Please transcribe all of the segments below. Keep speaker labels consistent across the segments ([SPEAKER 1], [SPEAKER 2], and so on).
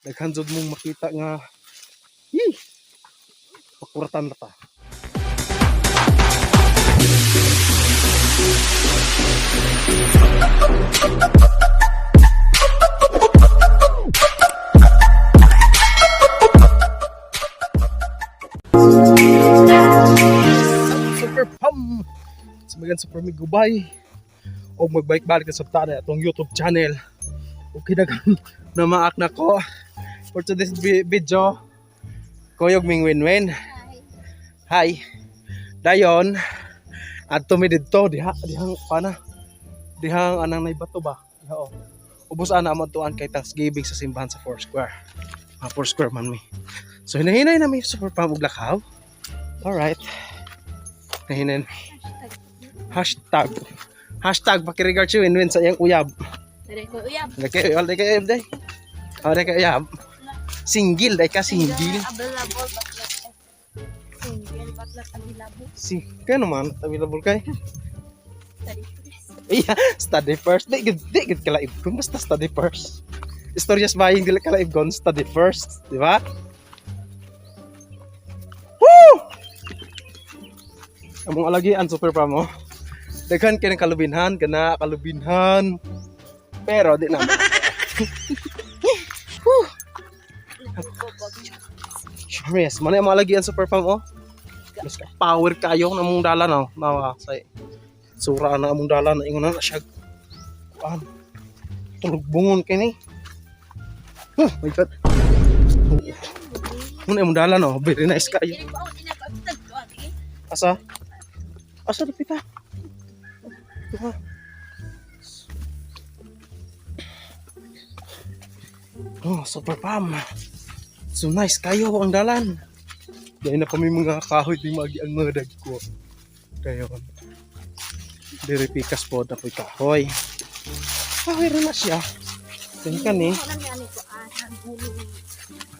[SPEAKER 1] Daghan jud mong makita nga pakuratan na ta. Super pam! Samagan super migubay o magbalik-balik na sa tada itong YouTube channel. Okay na na maak na ko for today's video. Koyog ming win-win. Hi. Dayon at tumidid to dihang pana. Dihang anang naibato ba? Diha oh. Ubos ana mo tuan kay Thanksgiving sa simbahan sa Foursquare. Foursquare man mi. So hinahinay na mi super pam ug lakaw. Alright. Hinahinay. Hashtag pakirigard si win-win sa iyang uyab.
[SPEAKER 2] Dari ko uyab.
[SPEAKER 1] Day kayo day. Day kayo uyab. Single day ka single.
[SPEAKER 2] Available baklat. Single baklat available.
[SPEAKER 1] Kaya naman available kay.
[SPEAKER 2] Dari first.
[SPEAKER 1] Iya, study first. Di gid kalaib kun basta study first. Istoryas buying dili kalaib gon study first, di ba? Woo! Among alagi ang super pa mo. Daghan kay kalubinhan, kalubinhan. Pero di na. Yes, mana yung mga lagi ang super pam oh. Mas power kayo na mong dalan oh. Nawa say. Sura na among dalan ingon na siya. Kuan. Tulog bungon kay ni. Oh my god. Muna among dalan oh, very nice kayo. Asa dapita. Tuha. Oh, super pam. So nice kayo ang dalan. Dahil na kami mga kahoy di magi ang mga dagko. Dayon. Diri pikas po na po'y kahoy. Kahoy rin na siya.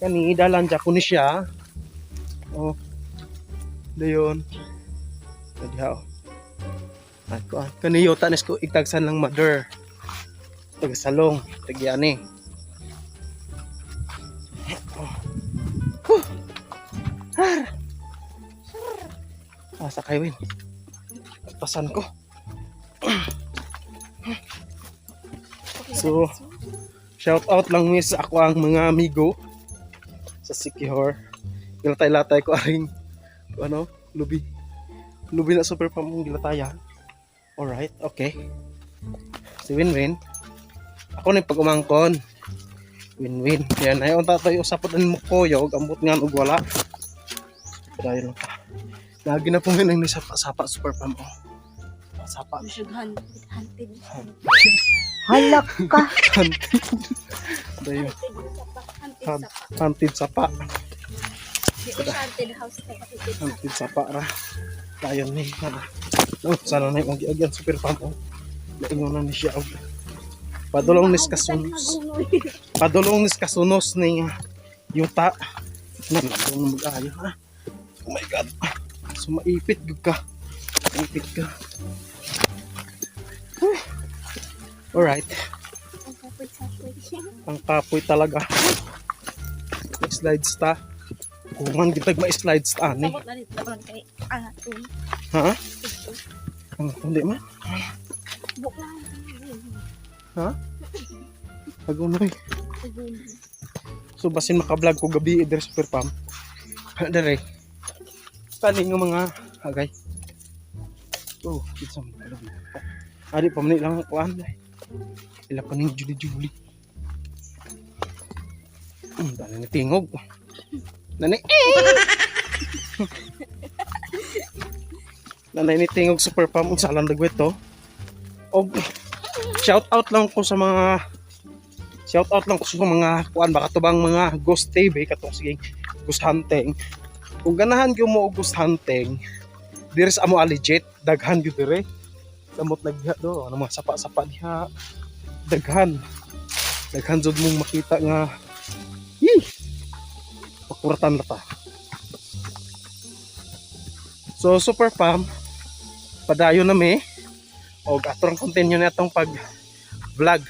[SPEAKER 1] Kani dalan dya ko ni siya. Oh. Dayon. Kadiha oh. Ako kaniyo tanis ko itagsan lang mother. Tagasalong, tagyani. Asa kayo win? Pasan ko. So, shout out lang miss ako ang mga amigo sa Sikihor. Gilatay-latay ko aring ano, lubi na super pamong gilataya. Alright, okay. Si Win-Win. Ako na yung pag-umangkon. Win-win. Yan, ayaw tatay usapot ang mukoyog. Ambot nga og wala. Dahil lang pa. Lagi na po nga nang sapa super pam. Sapa.
[SPEAKER 2] Hunted.
[SPEAKER 3] Halak ka.
[SPEAKER 1] Dahil. Hunted sapa.
[SPEAKER 2] Hunted house.
[SPEAKER 1] Hunted sapa ra. Dayon ni. Sana na yung agyan super pam. Naingon na ni siya. Padulong nis kasunos ni yuta. Nanatong mag-ayo ha. Oh my god. So maipit gud ka. Maipit ka. Alright. Ang kapoy talaga. Slides ta. Kuman gitag ma-slides ta ani. Ha? Ang hindi man. Ha? Agunoy. So basin maka-vlog ko gabi der super pam. Dere. Kani nga mga agay. Oh, kitsa mo talaga. Ari pa man lang kuan. Ila pa ning Julie. Dali na tingog. Nani. Nanay ni tingog super pam unsa lang dagwet to. Og shout out lang ko sa mga kuan baka tubang mga ghost TV katong sige ghost hunting. Kung ganahan gyud mo og ghost hunting, diri sa amo legit daghan gyud dire. Samot nagdiha do, ano mga sapa-sapa diha. Daghan jud mong makita nga pakuratan na ta. So super pam padayon na mi og ato ang continue na itong pag vlog